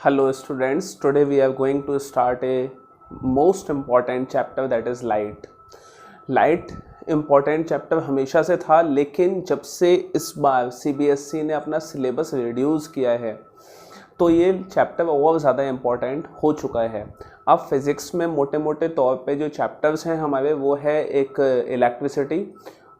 Hello students, today we are going to start a most important chapter that is light. Light important chapter हमेशा से था, लेकिन जब से इस बार CBSE ने अपना सिलेबस रिड्यूस किया है तो ये चैप्टर और ज़्यादा इम्पॉर्टेंट हो चुका है। अब फिज़िक्स में मोटे मोटे तौर पे जो चैप्टर्स हैं हमारे वो है एक electricity,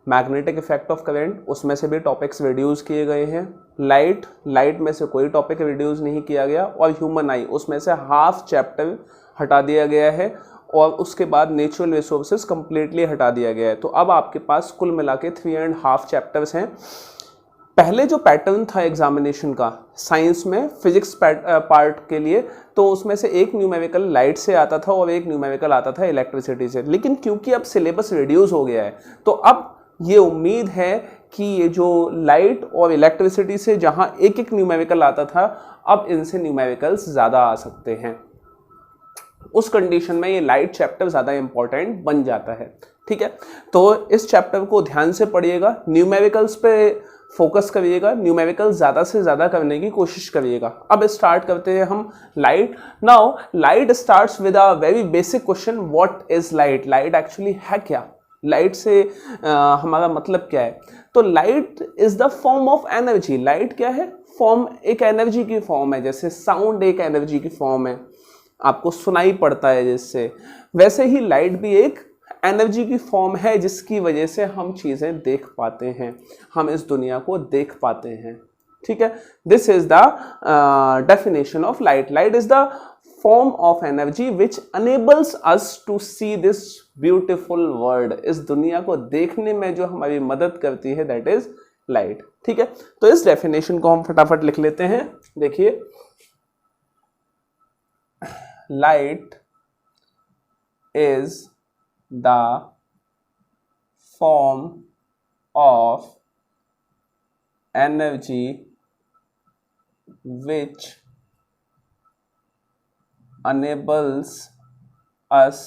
magnetic effect of current, उसमें से भी टॉपिक्स रिड्यूस किए गए हैं। लाइट में से कोई टॉपिक रिड्यूस नहीं किया गया, और ह्यूमन आई उसमें से हाफ चैप्टर हटा दिया गया है, और उसके बाद नेचुरल रिसोर्सेज कम्प्लीटली हटा दिया गया है। तो अब आपके पास कुल मिला के 3.5 चैप्टर्स हैं। पहले जो पैटर्न था एग्जामिनेशन का साइंस में फिजिक्स पार्ट के लिए, तो उसमें से एक न्यूमेरिकल लाइट से आता था और एक न्यूमेरिकल आता था इलेक्ट्रिसिटी से। लेकिन क्योंकि अब सिलेबस रिड्यूस हो गया है तो अब ये उम्मीद है कि ये जो लाइट और इलेक्ट्रिसिटी से जहां एक एक न्यूमेरिकल आता था, अब इनसे न्यूमेरिकल्स ज़्यादा आ सकते हैं। उस कंडीशन में ये लाइट चैप्टर ज़्यादा इंपॉर्टेंट बन जाता है। ठीक है, तो इस चैप्टर को ध्यान से पढ़िएगा, न्यूमेरिकल्स पे फोकस करिएगा, न्यूमेरिकल ज़्यादा से ज़्यादा करने की कोशिश करिएगा। अब स्टार्ट करते हैं हम light. Now light starts with a very basic question, what is light? Light actually है क्या? लाइट से हमारा मतलब क्या है? तो light is the form of energy. Light क्या है? फॉर्म, एक एनर्जी की फॉर्म है। जैसे साउंड एक एनर्जी की फॉर्म है, आपको सुनाई पड़ता है जिससे, वैसे ही लाइट भी एक एनर्जी की फॉर्म है जिसकी वजह से हम चीज़ें देख पाते हैं, हम इस दुनिया को देख पाते हैं। ठीक है, this is the definition of light. Light is the form of energy which enables us to see this beautiful world। इस दुनिया को देखने में जो हमारी मदद करती है that is light। ठीक है, तो इस डेफिनेशन को हम फटाफट लिख लेते हैं। देखिए, light is the form of energy which enables us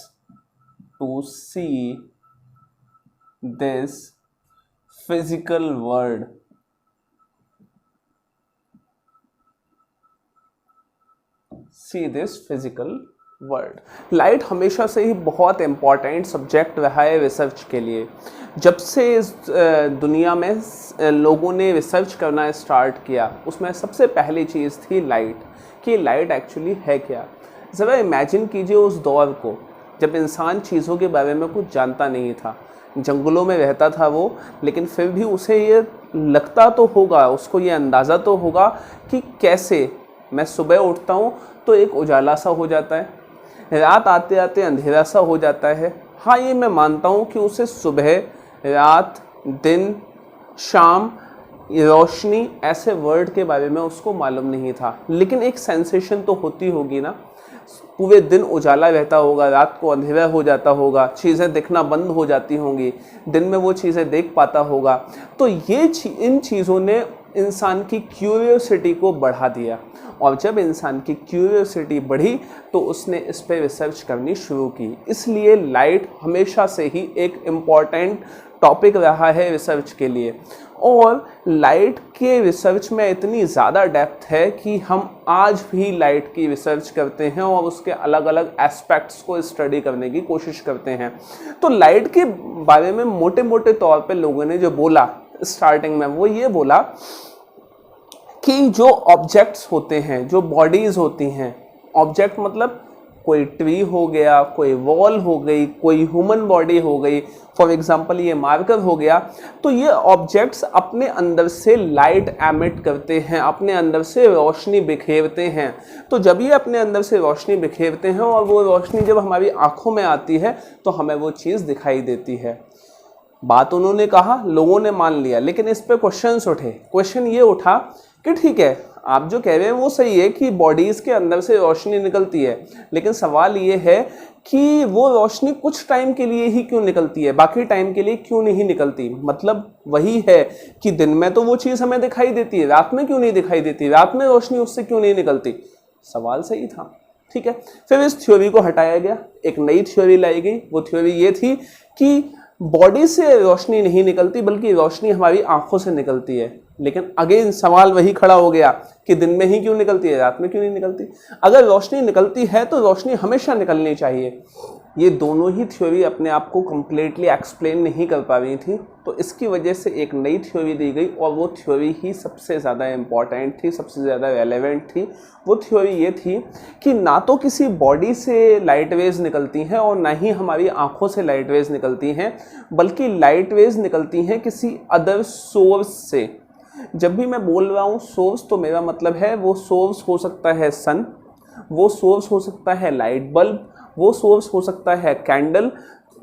to see this physical world। See this physical world. Light हमेशा से ही बहुत इम्पॉर्टेंट सब्जेक्ट रहा है रिसर्च के लिए। जब से इस दुनिया में लोगों ने रिसर्च करना स्टार्ट किया, उसमें सबसे पहली चीज़ थी लाइट, कि लाइट एक्चुअली है क्या। ज़रा इमेजिन कीजिए उस दौर को जब इंसान चीज़ों के बारे में कुछ जानता नहीं था, जंगलों में रहता था वो, लेकिन फिर भी उसे ये लगता तो होगा, उसको ये अंदाज़ा तो होगा कि कैसे मैं सुबह उठता हूँ तो एक उजाला सा हो जाता है, रात आते आते अंधेरा सा हो जाता है। हाँ, ये मैं मानता हूँ कि उसे सुबह, रात, दिन, शाम, रोशनी, ऐसे वर्ड के बारे में उसको मालूम नहीं था, लेकिन एक सेंसेशन तो होती होगी ना। पूरे दिन उजाला रहता होगा, रात को अंधेरा हो जाता होगा, चीज़ें दिखना बंद हो जाती होंगी, दिन में वो चीज़ें देख पाता होगा। तो ये इन चीज़ों ने इंसान की क्यूरियोसिटी को बढ़ा दिया, और जब इंसान की क्यूरियोसिटी बढ़ी तो उसने इस पर रिसर्च करनी शुरू की। इसलिए लाइट हमेशा से ही एक इम्पॉर्टेंट टॉपिक रहा है रिसर्च के लिए, और लाइट के रिसर्च में इतनी ज़्यादा डेप्थ है कि हम आज भी लाइट की रिसर्च करते हैं और उसके अलग अलग एस्पेक्ट्स को स्टडी करने की कोशिश करते हैं। तो लाइट के बारे में मोटे मोटे तौर पे लोगों ने जो बोला स्टार्टिंग में, वो ये बोला कि जो ऑब्जेक्ट्स होते हैं, जो बॉडीज़ होती हैं, ऑब्जेक्ट मतलब कोई ट्री हो गया, कोई वॉल हो गई, कोई ह्यूमन बॉडी हो गई, फॉर एग्जांपल ये मार्कर हो गया, तो ये ऑब्जेक्ट्स अपने अंदर से लाइट एमिट करते हैं, अपने अंदर से रोशनी बिखेरते हैं। तो जब ये अपने अंदर से रोशनी बिखेरते हैं और वो रोशनी जब हमारी आँखों में आती है तो हमें वो चीज़ दिखाई देती है। बात उन्होंने कहा, लोगों ने मान लिया, लेकिन इस पर क्वेश्चंस उठे। क्वेश्चन ये उठा कि ठीक है, आप जो कह रहे हैं वो सही है कि बॉडीज़ के अंदर से रोशनी निकलती है, लेकिन सवाल ये है कि वो रोशनी कुछ टाइम के लिए ही क्यों निकलती है, बाकी टाइम के लिए क्यों नहीं निकलती? मतलब वही है कि दिन में तो वो चीज़ हमें दिखाई देती है, रात में क्यों नहीं दिखाई देती, रात में रोशनी उससे क्यों नहीं निकलती? सवाल सही था। ठीक है, फिर इस थ्योरी को हटाया गया, एक नई थ्योरी लाई गई। वो थ्योरी ये थी कि बॉडी से रोशनी नहीं निकलती बल्कि रोशनी हमारी आंखों से निकलती है। लेकिन अगेन सवाल वही खड़ा हो गया कि दिन में ही क्यों निकलती है, रात में क्यों नहीं निकलती? अगर रोशनी निकलती है तो रोशनी हमेशा निकलनी चाहिए। ये दोनों ही थ्योरी अपने आप को कंप्लीटली एक्सप्लेन नहीं कर पा रही थी, तो इसकी वजह से एक नई थ्योरी दी गई और वो थ्योरी ही सबसे ज़्यादा इम्पॉर्टेंट थी, सबसे ज़्यादा रेलेवेंट थी। वो थ्योरी ये थी कि ना तो किसी बॉडी से लाइट वेव्स निकलती हैं और ना ही हमारी आँखों से लाइट वेव्स निकलती हैं, बल्कि लाइट वेव्स निकलती हैं किसी अदर सोर्स से। जब भी मैं बोल रहा हूँ सोर्स, तो मेरा मतलब है वो सोर्स हो सकता है सन, वो सोर्स हो सकता है लाइट बल्ब, वो सोर्स हो सकता है कैंडल।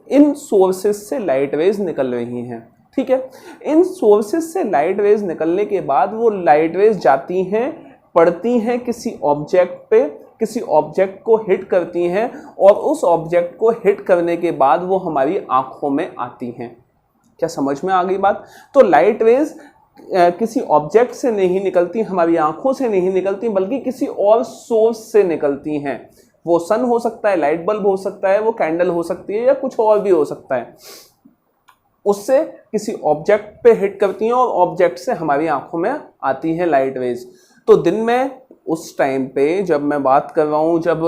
इन सोर्सेस से लाइट वेव्स निकल रही हैं, ठीक है। इन सोर्सेस से लाइट वेव्स निकलने के बाद वो लाइट वेव्स जाती हैं, पड़ती हैं किसी ऑब्जेक्ट पे, किसी ऑब्जेक्ट को हिट करती हैं और उस ऑब्जेक्ट को हिट करने के बाद वो हमारी आंखों में आती हैं। क्या समझ में आ गई बात? तो लाइट वेव्स किसी ऑब्जेक्ट से नहीं निकलती, हमारी आंखों से नहीं निकलती, बल्कि किसी और सोर्स से निकलती हैं। वो सन हो सकता है, लाइट बल्ब हो सकता है, वो कैंडल हो सकती है, या कुछ और भी हो सकता है। उससे किसी ऑब्जेक्ट पे हिट करती हैं और ऑब्जेक्ट से हमारी आंखों में आती हैं लाइट वेव्स। तो दिन में उस टाइम पे जब मैं बात कर रहा हूँ, जब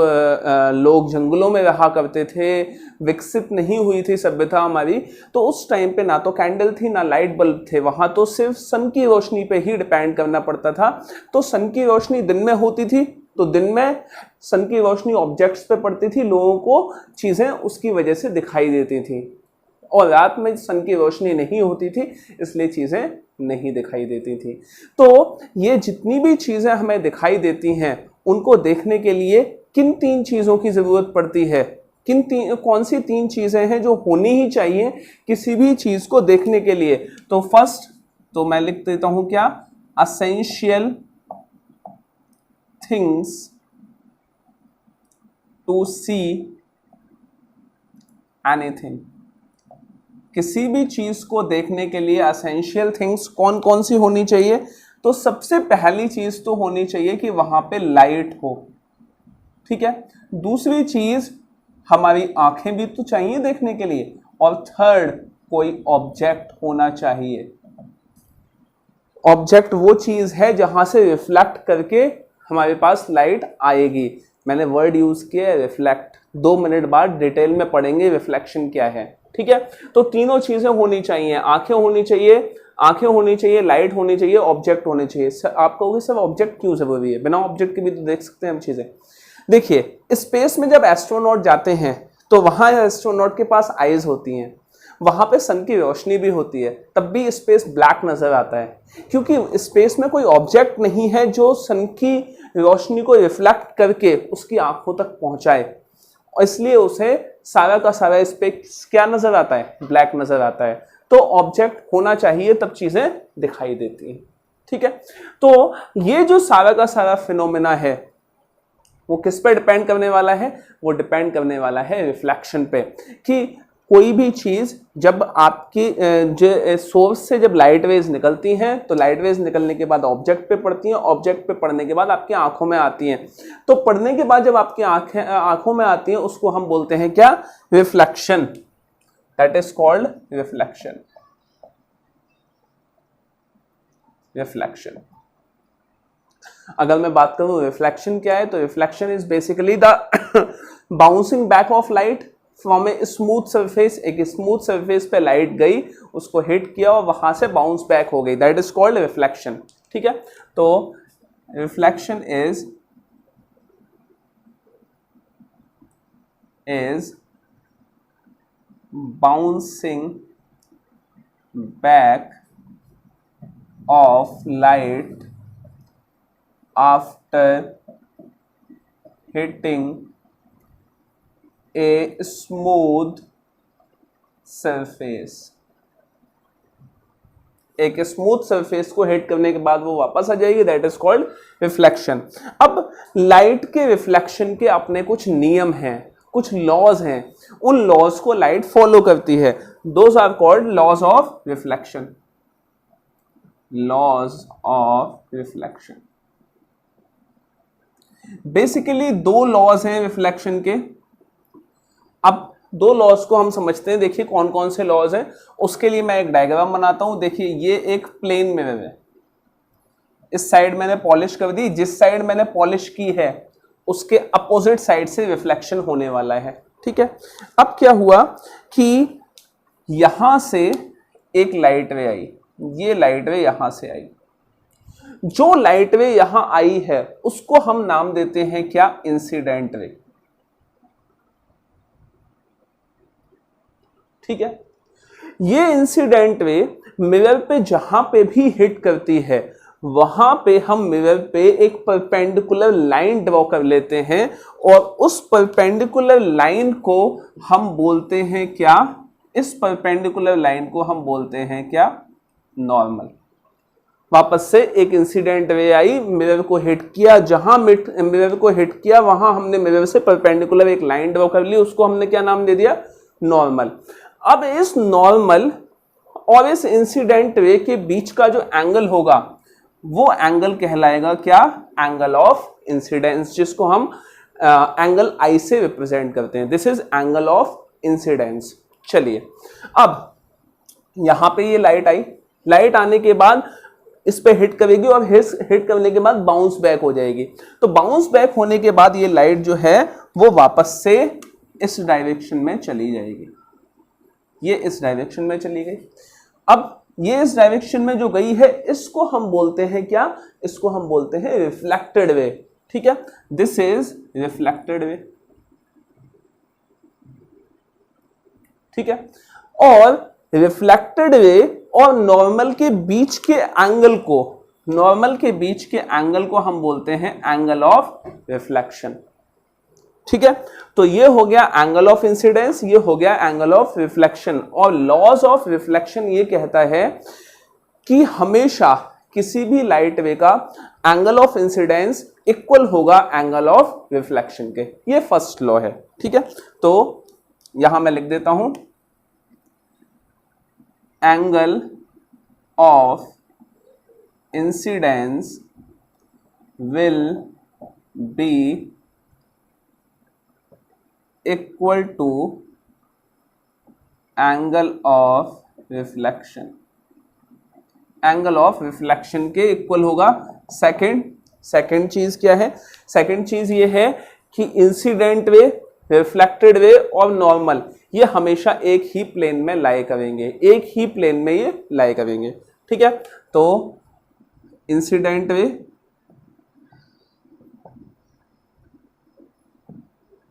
लोग जंगलों में रहा करते थे, विकसित नहीं हुई थी सभ्यता हमारी, तो उस टाइम पे ना तो कैंडल थी ना लाइट बल्ब थे, वहाँ तो सिर्फ सन की रोशनी पे ही डिपेंड करना पड़ता था। तो सन की रोशनी दिन में होती थी, तो दिन में सन की रोशनी ऑब्जेक्ट्स पे पड़ती थी, लोगों को चीज़ें उसकी वजह से दिखाई देती थी, और रात में सन की रोशनी नहीं होती थी, इसलिए चीज़ें नहीं दिखाई देती थी। तो ये जितनी भी चीज़ें हमें दिखाई देती हैं, उनको देखने के लिए किन 3 चीज़ों की ज़रूरत पड़ती है? कौन सी 3 चीज़ें हैं जो होनी ही चाहिए किसी भी चीज़ को देखने के लिए? तो फर्स्ट, तो मैं लिख देता हूँ क्या, essential things to see anything. किसी भी चीज को देखने के लिए असेंशियल थिंग्स कौन कौन सी होनी चाहिए? तो सबसे पहली चीज तो होनी चाहिए कि वहां पे लाइट हो, ठीक है। दूसरी चीज, हमारी आंखें भी तो चाहिए देखने के लिए, और थर्ड, कोई ऑब्जेक्ट होना चाहिए। ऑब्जेक्ट वो चीज है जहां से रिफ्लेक्ट करके हमारे पास लाइट आएगी। मैंने वर्ड यूज किया रिफ्लेक्ट, 2 मिनट बाद डिटेल में पढ़ेंगे रिफ्लेक्शन क्या है, ठीक है। तो तीनों चीजें होनी चाहिए, आंखें होनी चाहिए, लाइट होनी चाहिए, ऑब्जेक्ट होने चाहिए। आप कहोगे सर ऑब्जेक्ट क्यों जरूरी है? बिना ऑब्जेक्ट के भी तो देख सकते हैं हम चीजें। देखिए, स्पेस में जब एस्ट्रोनॉट जाते हैं तो वहां एस्ट्रोनॉट के पास आईज होती हैं, वहां पे सन की रोशनी भी होती है, तब भी स्पेस ब्लैक नजर आता है, क्योंकि स्पेस में कोई ऑब्जेक्ट नहीं है जो सन की रोशनी को रिफ्लेक्ट करके उसकी आंखों तक पहुंचाए, इसलिए उसे सारा का सारा स्पेस क्या नजर आता है? ब्लैक नजर आता है। तो ऑब्जेक्ट होना चाहिए, तब चीजें दिखाई देती हैं, ठीक है। तो ये जो सारा का सारा फिनोमेना है वो किस पे डिपेंड करने वाला है? वो डिपेंड करने वाला है रिफ्लेक्शन पे, कि कोई भी चीज जब आपकी जो सोर्स से जब लाइट वेव्स निकलती हैं, तो लाइट वेव्स निकलने के बाद ऑब्जेक्ट पे पड़ती हैं, ऑब्जेक्ट पे पड़ने के बाद आपकी आंखों में आती हैं। तो पड़ने के बाद जब आपकी आंखों में आती हैं, उसको हम बोलते हैं क्या? Reflection. That is called reflection. Reflection. अगर मैं बात करूं रिफ्लेक्शन क्या है, तो reflection is basically the bouncing back of light from a smooth surface. एक स्मूथ सरफेस पे लाइट गई, उसको हिट किया और वहां से बाउंस बैक हो गई, दैट इज कॉल्ड रिफ्लेक्शन, ठीक है। तो reflection is bouncing back of light after hitting a smooth surface। एक स्मूथ सरफेस को हिट करने के बाद वो वापस आ जाएगी, दैट इज कॉल्ड रिफ्लेक्शन। अब लाइट के रिफ्लेक्शन के अपने कुछ नियम हैं, कुछ लॉज हैं, उन लॉज को लाइट फॉलो करती है। Those are called laws of reflection. Laws of reflection basically 2 laws हैं रिफ्लेक्शन के। अब 2 लॉज को हम समझते हैं, देखिए कौन कौन से लॉज हैं। उसके लिए मैं एक डायग्राम बनाता हूं। देखिए, ये एक प्लेन मिरर है, इस साइड मैंने पॉलिश कर दी, जिस साइड मैंने पॉलिश की है उसके अपोजिट साइड से रिफ्लेक्शन होने वाला है। ठीक है, अब क्या हुआ कि यहां से एक लाइट रे आई, ये लाइट रे यहां से आई, जो लाइट रे यहां आई है उसको हम नाम देते हैं क्या, इंसिडेंट रे। ठीक है, ये इंसिडेंट रे मिरर पे जहां पे भी हिट करती है वहां पे हम मिरर पे एक परपेंडिकुलर लाइन ड्रॉ कर लेते हैं और उस परपेंडिकुलर लाइन को हम बोलते हैं क्या, इस परपेंडिकुलर लाइन को हम बोलते हैं क्या, नॉर्मल। वापस से एक इंसिडेंट रे आई, मिरर को हिट किया, जहां मिरर को हिट किया वहां हमने मिरर से परपेंडिकुलर एक लाइन ड्रॉ कर ली, उसको हमने क्या नाम दे दिया, नॉर्मल। अब इस नॉर्मल और इस इंसिडेंट रे के बीच का जो एंगल होगा वो एंगल कहलाएगा क्या, एंगल ऑफ इंसिडेंस, जिसको हम एंगल आई से रिप्रेजेंट करते हैं। This is angle of incidence. चलिए, अब यहां पे ये लाइट आई, लाइट आने के बाद इस पे हिट करेगी और हिट करने के बाद बाउंस बैक हो जाएगी। तो बाउंस बैक होने के बाद ये लाइट जो है वो वापस से इस डायरेक्शन में चली जाएगी, ये इस डायरेक्शन में चली गई। अब ये इस डायरेक्शन में जो गई है इसको हम बोलते हैं क्या, इसको हम बोलते हैं रिफ्लेक्टेड वे। ठीक है, दिस इज रिफ्लेक्टेड वे। ठीक है, और रिफ्लेक्टेड वे और नॉर्मल के बीच के एंगल को, नॉर्मल के बीच के एंगल को हम बोलते हैं एंगल ऑफ रिफ्लेक्शन। ठीक है, तो ये हो गया एंगल ऑफ इंसिडेंस, ये हो गया एंगल ऑफ रिफ्लेक्शन। और लॉज ऑफ रिफ्लेक्शन ये कहता है कि हमेशा किसी भी लाइट रे का एंगल ऑफ इंसिडेंस इक्वल होगा एंगल ऑफ रिफ्लेक्शन के, ये फर्स्ट लॉ है। ठीक है, तो यहां मैं लिख देता हूं, angle of incidence will be equal to angle of reflection. Angle of reflection के इक्वल होगा। सेकंड चीज क्या है, सेकंड चीज ये है कि इंसिडेंट वे, रिफ्लेक्टेड वे और नॉर्मल ये हमेशा एक ही प्लेन में लाई करेंगे, एक ही प्लेन में ये लाई करेंगे। ठीक है, तो incident way,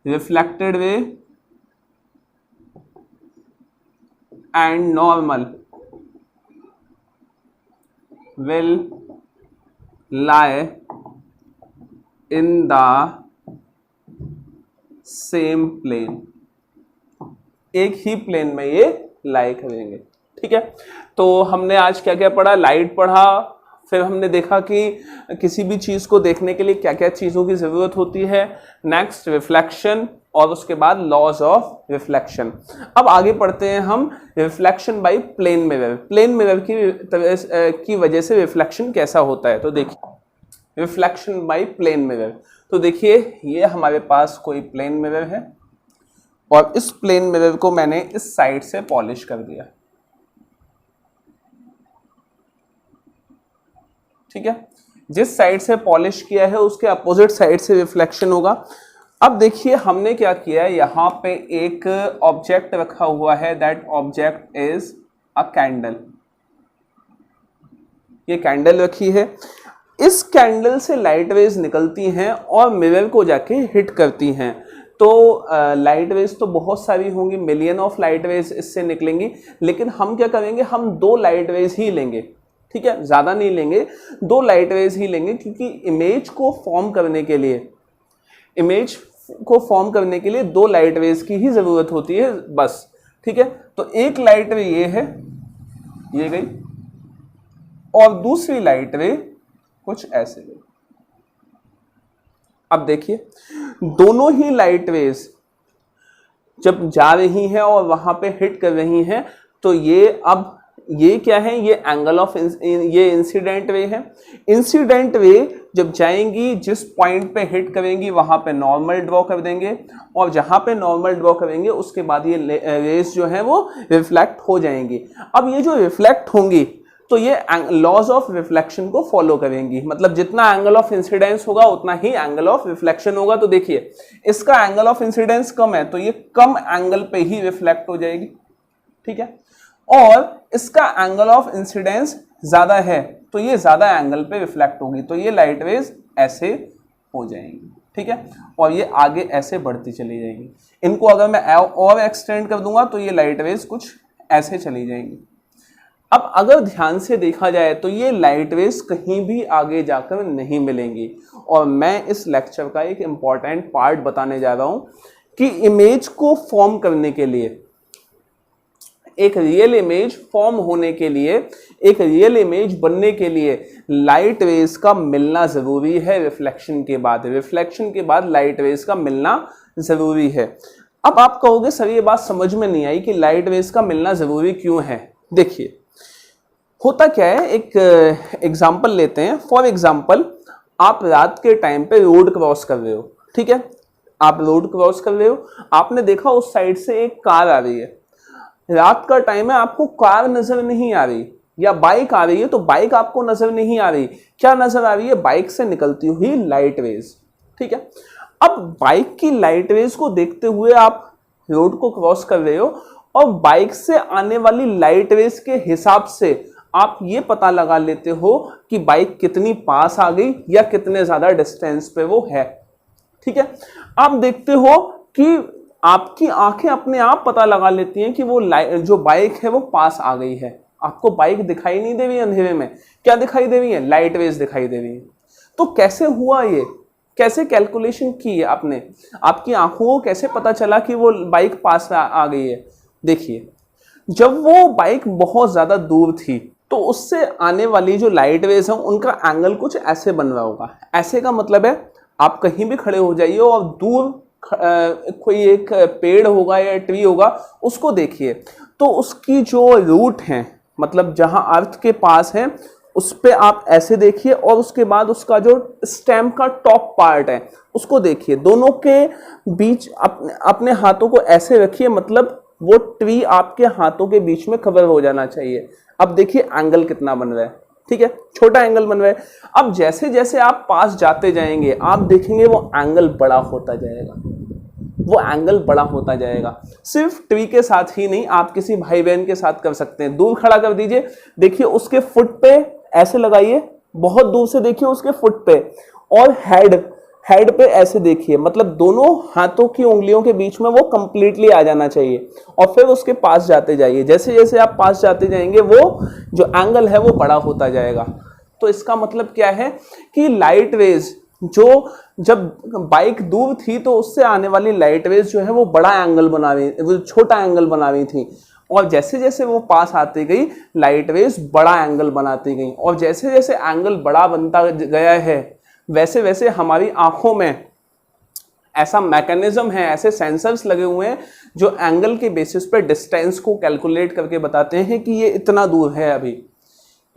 reflected way and normal will lie in the same plane, एक ही प्लेन में ये लाई करेंगे। ठीक है, तो हमने आज क्या क्या पढ़ा, लाइट पढ़ा, फिर हमने देखा कि किसी भी चीज को देखने के लिए क्या क्या चीजों की जरूरत होती है, नेक्स्ट रिफ्लेक्शन, और उसके बाद लॉज ऑफ रिफ्लेक्शन। अब आगे पढ़ते हैं हम reflection by plane mirror. Plane mirror की वजह से रिफ्लेक्शन कैसा होता है। तो देखिए रिफ्लेक्शन बाय प्लेन मिरर, तो देखिए ये हमारे पास कोई प्लेन मिरर है और इस प्लेन मिरर को मैंने इस साइड से पॉलिश कर दिया। ठीक है, जिस साइड से पॉलिश किया है उसके अपोजिट साइड से रिफ्लेक्शन होगा। अब देखिए हमने क्या किया है, यहां पे एक ऑब्जेक्ट रखा हुआ है, that object is a candle. ये कैंडल रखी है, इस कैंडल से लाइट रेज निकलती हैं और मिरर को जाके हिट करती हैं। तो लाइट रेज तो बहुत सारी होंगी, मिलियन ऑफ लाइट रेज इससे निकलेंगी, लेकिन हम क्या करेंगे, हम 2 लाइट रेज ही लेंगे। ठीक है, ज्यादा नहीं लेंगे, 2 लाइट रेज ही लेंगे, क्योंकि इमेज को फॉर्म करने के लिए, इमेज को फॉर्म करने के लिए 2 लाइट रेज की ही जरूरत होती है बस। ठीक है, तो एक लाइट रे ये है, ये गई, और दूसरी लाइट रे कुछ ऐसे गई। अब देखिए दोनों ही लाइट रेज जब जा रही हैं और वहां पे हिट कर रही हैं, तो ये अब ये क्या है, ये एंगल ऑफ ये इंसिडेंट वे है। इंसिडेंट वे जब जाएंगी, जिस पॉइंट पे हिट करेंगी वहां पे नॉर्मल ड्रॉ कर देंगे, और जहां पे नॉर्मल ड्रॉ करेंगे उसके बाद ये रेस जो है वो रिफ्लेक्ट हो जाएंगी। अब ये जो रिफ्लेक्ट होंगी, तो ये लॉज ऑफ रिफ्लेक्शन को फॉलो करेंगी, मतलब जितना एंगल ऑफ इंसिडेंस होगा उतना ही एंगल ऑफ रिफ्लेक्शन होगा। तो देखिए इसका एंगल ऑफ इंसिडेंस कम है तो ये कम एंगल पे ही रिफ्लेक्ट हो जाएगी, ठीक है, और इसका एंगल ऑफ इंसिडेंस ज्यादा है तो ये ज्यादा एंगल पे रिफ्लेक्ट होगी, तो ये लाइट वेव्स ऐसे हो जाएंगी, ठीक है, और ये आगे ऐसे बढ़ती चली जाएंगी। इनको अगर मैं और एक्सटेंड कर दूंगा तो ये लाइट वेव्स कुछ ऐसे चली जाएंगी। अब अगर ध्यान से देखा जाए तो ये लाइट वेव्स कहीं भी आगे जाकर नहीं मिलेंगी, और मैं इस लेक्चर का एक इंपॉर्टेंट पार्ट बताने जा रहा हूं कि इमेज को फॉर्म करने के लिए, एक रियल इमेज फॉर्म होने के लिए, एक रियल इमेज बनने के लिए लाइट वेव्स का मिलना जरूरी है रिफ्लेक्शन के बाद। रिफ्लेक्शन के बाद लाइट वेव्स का मिलना जरूरी है। अब आप कहोगे सर ये बात समझ में नहीं आई कि लाइट वेव्स का मिलना जरूरी क्यों है। देखिए होता क्या है, एक एग्जांपल लेते हैं। फॉर एग्जांपल आप रात के टाइम पे रोड क्रॉस कर रहे हो, ठीक है, आप रोड क्रॉस कर रहे हो, आपने देखा उस साइड से एक कार आ रही है, रात का टाइम है, आपको कार नजर नहीं आ रही, या बाइक आ रही है तो बाइक आपको नजर नहीं आ रही, क्या नजर आ रही है, बाइक से निकलती हुई लाइट वेव्स, ठीक है। अब बाइक की लाइट वेव्स को देखते हुए आप रोड को क्रॉस कर रहे हो, और बाइक से आने वाली लाइट वेव्स के हिसाब से आप ये पता लगा लेते हो कि बाइक कितनी पास आ गई या कितने ज्यादा डिस्टेंस पे वो है, ठीक है। आप देखते हो कि आपकी आंखें अपने आप पता लगा लेती हैं कि वो जो बाइक है वो पास आ गई है। आपको बाइक दिखाई नहीं दे रही है अंधेरे में, क्या दिखाई दे रही है, लाइट वेव्स दिखाई दे रही है। तो कैसे हुआ ये, कैसे कैलकुलेशन की है आपने, आपकी आंखों को कैसे पता चला कि वो बाइक पास आ गई है। देखिए जब वो बाइक बहुत ज्यादा दूर थी तो उससे आने वाली जो लाइट वेव्स हैं उनका एंगल कुछ ऐसे बन रहा होगा। ऐसे का मतलब है आप कहीं भी खड़े हो जाइए और दूर कोई एक पेड़ होगा या ट्री होगा, उसको देखिए तो उसकी जो रूट है, मतलब जहां अर्थ के पास है, उस पे आप ऐसे देखिए, और उसके बाद उसका जो स्टेम का टॉप पार्ट है उसको देखिए, दोनों के बीच अपने हाथों को ऐसे रखिए, मतलब वो ट्री आपके हाथों के बीच में कवर हो जाना चाहिए। अब देखिए एंगल कितना बन रहा है, ठीक है, छोटा एंगल बन रहा है। अब जैसे जैसे आप पास जाते जाएंगे आप देखेंगे वो एंगल बड़ा होता जाएगा, वो एंगल बड़ा होता जाएगा। सिर्फ ट्री के साथ ही नहीं, आप किसी भाई बहन के साथ कर सकते हैं। दूर खड़ा कर दीजिए, देखिए उसके फुट पे ऐसे लगाइए, बहुत दूर से देखिए उसके फुट पे, और हेड पे ऐसे देखिए, मतलब दोनों हाथों की उंगलियों के बीच में वो कंप्लीटली आ जाना चाहिए, और फिर उसके पास जाते जाइए। जैसे जैसे आप पास जाते जाएंगे वो जो एंगल है वो बड़ा होता जाएगा। तो इसका मतलब क्या है कि लाइट वेव्स जो, जब बाइक दूर थी तो उससे आने वाली लाइट वेव्स जो है वो बड़ा एंगल बना रही, वो छोटा एंगल बना रही थी, और जैसे जैसे वो पास आती गई लाइट वेव्स बड़ा एंगल बनाती गई, और जैसे जैसे एंगल बड़ा बनता गया है वैसे वैसे हमारी आंखों में ऐसा मैकेनिज्म है, ऐसे सेंसर्स लगे हुए हैं जो एंगल के बेसिस पे डिस्टेंस को कैलकुलेट करके बताते हैं कि ये इतना दूर है। अभी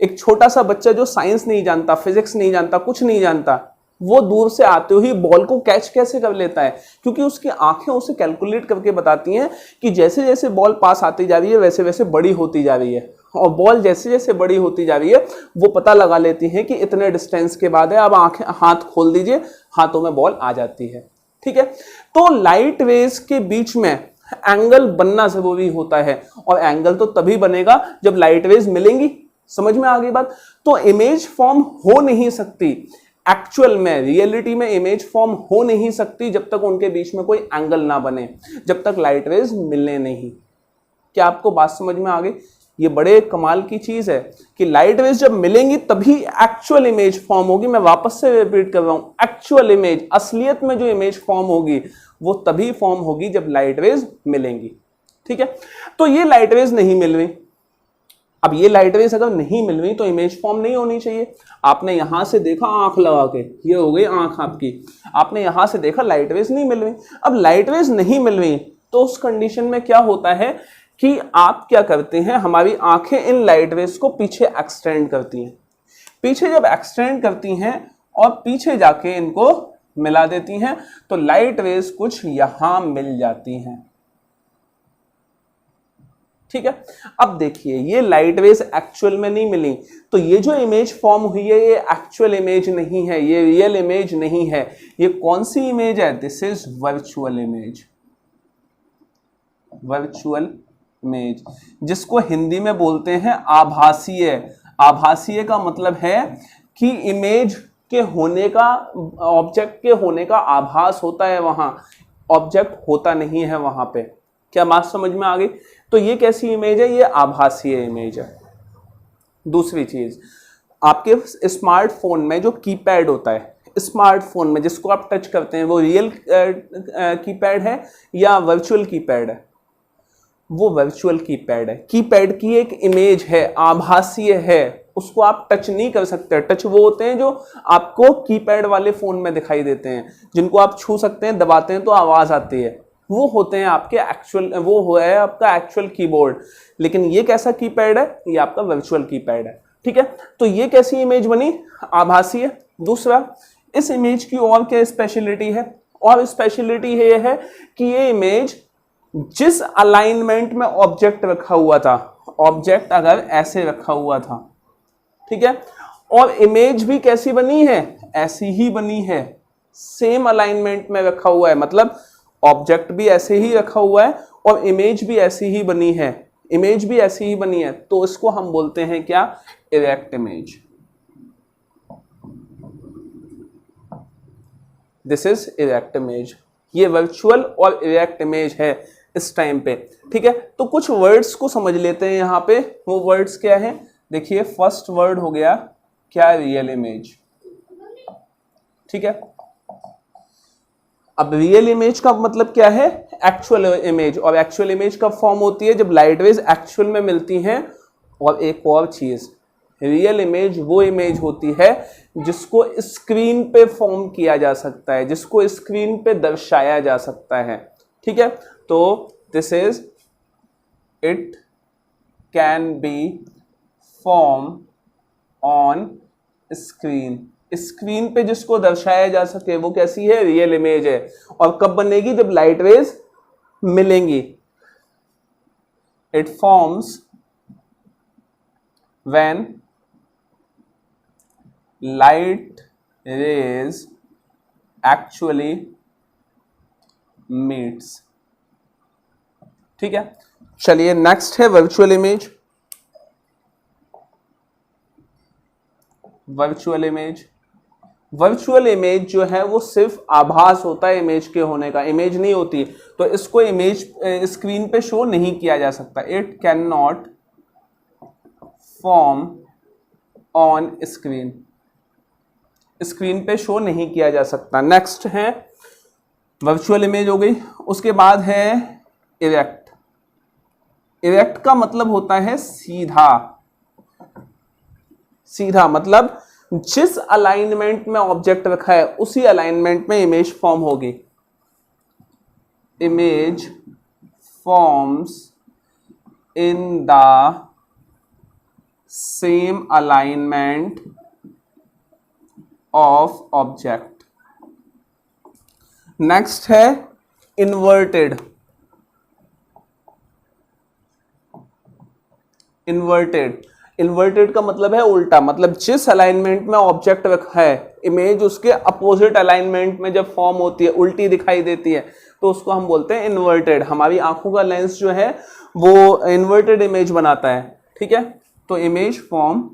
एक छोटा सा बच्चा जो साइंस नहीं जानता, फिजिक्स नहीं जानता, कुछ नहीं जानता, वो दूर से आते हुए बॉल को कैच कैसे कर लेता है, क्योंकि उसकी आंखें उसे कैलकुलेट करके बताती हैं कि जैसे जैसे बॉल पास आती जा रही है वैसे वैसे बड़ी होती जा रही है, और बॉल जैसे जैसे बड़ी होती जा रही है वो पता लगा लेती है कि इतने डिस्टेंस के बाद है, अब आंखें हाथ खोल दीजिए, हाथों में बॉल आ जाती है, ठीक है। तो लाइट वेव्स के बीच में एंगल बनना जरूरी होता है, और एंगल तो तभी बनेगा जब लाइट वेव्स मिलेंगी। समझ में आ गई बात। तो इमेज फॉर्म हो नहीं सकती, एक्चुअल में रियलिटी में इमेज फॉर्म हो नहीं सकती जब तक उनके बीच में कोई एंगल ना बने, जब तक लाइट वेव्स मिलने नहीं। क्या आपको बात समझ में आ गई? ये बड़े कमाल की चीज है कि लाइट वेव्स जब मिलेंगी तभी एक्चुअल इमेज फॉर्म होगी। मैं वापस से रिपीट कर रहा हूं, एक्चुअल इमेज, असलियत में जो इमेज फॉर्म होगी वो तभी फॉर्म होगी जब लाइट वेव्स मिलेंगी, ठीक है। तो ये लाइट वेव्स नहीं मिल रही। अब ये लाइट वेव्स अगर नहीं मिल रही तो इमेज फॉर्म नहीं होनी चाहिए। आपने यहां से देखा आंख लगा के, ये हो गई आंख आपकी, आपने यहां से देखा लाइट वेव्स नहीं मिल रही। अब लाइट वेव्स नहीं मिल रही तो उस कंडीशन में क्या होता है कि आप क्या करते हैं, हमारी आंखें इन लाइट वेव्स को पीछे एक्सटेंड करती हैं। पीछे जब एक्सटेंड करती हैं और पीछे जाके इनको मिला देती हैं तो लाइट वेव्स कुछ यहां मिल जाती हैं, ठीक है। अब देखिए ये लाइट वेज एक्चुअल में नहीं मिली, तो ये जो इमेज फॉर्म हुई है ये एक्चुअल इमेज नहीं है, ये रियल इमेज नहीं है। ये कौन सी इमेज है? This is virtual image. Virtual image जिसको हिंदी में बोलते हैं आभासीय। आभासीय का मतलब है कि इमेज के होने का, ऑब्जेक्ट के होने का आभास होता है, वहां ऑब्जेक्ट होता नहीं है वहां पे। क्या बात समझ में आ गई? तो ये कैसी इमेज है? ये आभासीय इमेज है। दूसरी चीज, आपके स्मार्टफोन में जो कीपैड होता है, स्मार्टफोन में जिसको आप टच करते हैं, वो रियल कीपैड है या वर्चुअल कीपैड है? वो वर्चुअल कीपैड है। कीपैड की एक इमेज है, आभासीय है, उसको आप टच नहीं कर सकते। टच वो होते हैं जो आपको कीपैड वाले फोन में दिखाई देते हैं, जिनको आप छू सकते हैं, दबाते हैं तो आवाज आती है, वो होते हैं आपके एक्चुअल, वो है आपका एक्चुअल कीबोर्ड। लेकिन ये कैसा कीपैड है? ये आपका वर्चुअल कीपैड है। ठीक है, तो ये कैसी इमेज बनी? आभासीय। दूसरा, इस इमेज की और क्या स्पेशलिटी है? और स्पेशलिटी ये है कि ये इमेज जिस अलाइनमेंट में ऑब्जेक्ट रखा हुआ था, ऑब्जेक्ट अगर ऐसे रखा हुआ था, ठीक है, और इमेज भी कैसी बनी है? ऐसी ही बनी है, सेम अलाइनमेंट में रखा हुआ है, मतलब ऑब्जेक्ट भी ऐसे ही रखा हुआ है और इमेज भी ऐसी ही बनी है, इमेज भी ऐसी ही बनी है, तो इसको हम बोलते हैं क्या? Erect image. This is erect image. ये वर्चुअल और इरेक्ट इमेज है इस टाइम पे। ठीक है, तो कुछ वर्ड्स को समझ लेते हैं यहाँ पे। वो वर्ड्स क्या है? देखिए, फर्स्ट वर्ड हो गया क्या? Real image. ठीक है, अब रियल इमेज का मतलब क्या है? Actual image. और एक्चुअल इमेज कब फॉर्म होती है? जब लाइट वेज एक्चुअल में मिलती हैं। और एक और चीज, रियल इमेज वो इमेज होती है जिसको स्क्रीन पे फॉर्म किया जा सकता है, जिसको स्क्रीन पे दर्शाया जा सकता है। ठीक है, तो this is, it can be form on screen. Screen पे जिसको दर्शाया जा सके वो कैसी है? रियल इमेज है। और कब बनेगी? जब लाइट रेज मिलेंगी। It forms when light rays actually meets. ठीक है, चलिए नेक्स्ट है virtual image. Virtual image, virtual image जो है वो सिर्फ आभास होता है इमेज के होने का, इमेज नहीं होती, तो इसको इमेज स्क्रीन पे शो नहीं किया जा सकता। It can not form on screen, screen पे शो नहीं किया जा सकता। नेक्स्ट है, वर्चुअल इमेज हो गई। उसके बाद है इरेक्ट। इरेक्ट का मतलब होता है सीधा। सीधा मतलब जिस अलाइनमेंट में ऑब्जेक्ट रखा है उसी अलाइनमेंट में इमेज फॉर्म होगी। Image forms in the same alignment of object. Next है इन्वर्टेड। इन्वर्टेड, इन्वर्टेड का मतलब है उल्टा, मतलब जिस अलाइनमेंट में ऑब्जेक्ट रखा है इमेज उसके अपोजिट अलाइनमेंट में जब फॉर्म होती है, उल्टी दिखाई देती है, तो उसको हम बोलते हैं इन्वर्टेड। हमारी आंखों का लेंस जो है वो इन्वर्टेड इमेज बनाता है। ठीक है, तो image form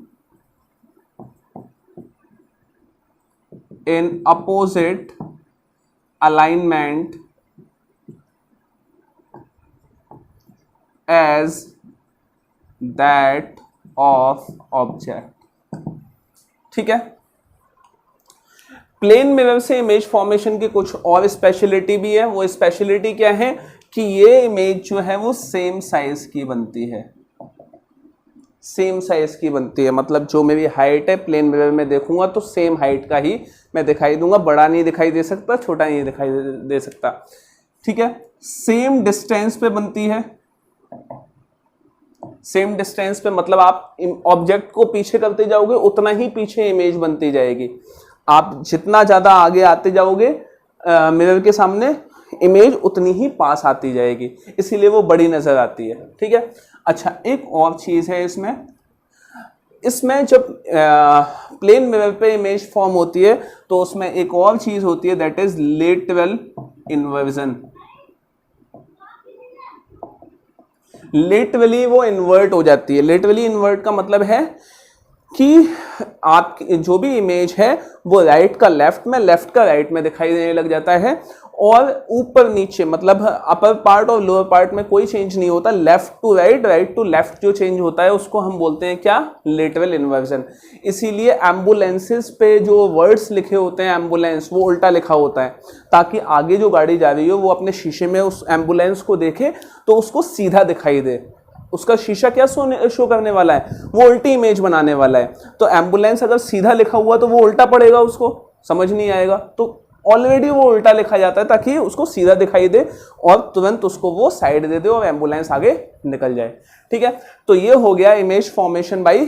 in opposite alignment as that of object. ठीक है, प्लेन मिरर से इमेज फॉर्मेशन की कुछ और स्पेशलिटी भी है। वो स्पेशलिटी क्या है कि ये इमेज जो है वो सेम साइज की बनती है, सेम साइज की बनती है। मतलब जो मेरी हाइट है प्लेन मिरर में देखूंगा तो सेम हाइट का ही मैं दिखाई दूंगा, बड़ा नहीं दिखाई दे सकता, छोटा नहीं दिखाई दे सकता। ठीक है, सेम डिस्टेंस पे बनती है। सेम डिस्टेंस पे मतलब आप ऑब्जेक्ट को पीछे करते जाओगे उतना ही पीछे इमेज बनती जाएगी। आप जितना ज्यादा आगे आते जाओगे मिरर के सामने, इमेज उतनी ही पास आती जाएगी, इसीलिए वो बड़ी नजर आती है। ठीक है। अच्छा, एक और चीज है इसमें जब प्लेन मिरर पे इमेज फॉर्म होती है तो उसमें एक और चीज होती है, that is lateral inversion. Laterally वो इन्वर्ट हो जाती है। लेटरली इन्वर्ट का मतलब है कि आप जो भी इमेज है वो राइट का लेफ्ट में, लेफ्ट का राइट में दिखाई देने लग जाता है, और ऊपर नीचे मतलब अपर पार्ट और लोअर पार्ट में कोई चेंज नहीं होता। Left to right, right to left जो चेंज होता है उसको हम बोलते हैं क्या, लेटरल इन्वर्जन। इसीलिए एम्बुलेंसेस पे जो वर्ड्स लिखे होते हैं एम्बुलेंस, वो उल्टा लिखा होता है, ताकि आगे जो गाड़ी जा रही हो वो अपने शीशे में उस एम्बुलेंस को देखे तो उसको सीधा दिखाई दे। उसका शीशा क्या शो करने वाला है, वो उल्टी इमेज बनाने वाला है। तो एम्बुलेंस अगर सीधा लिखा हुआ तो वो उल्टा पड़ेगा, उसको समझ नहीं आएगा, तो ऑलरेडी वो उल्टा लिखा जाता है ताकि उसको सीधा दिखाई दे और तुरंत उसको वो साइड दे दे और एम्बुलेंस आगे निकल जाए। ठीक है। तो ये हो गया image formation by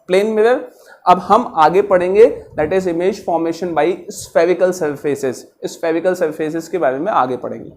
plane mirror. अब हम आगे पढ़ेंगे, that is image formation by spherical surfaces. Spherical surfaces के बारे में आगे पढ़ेंगे।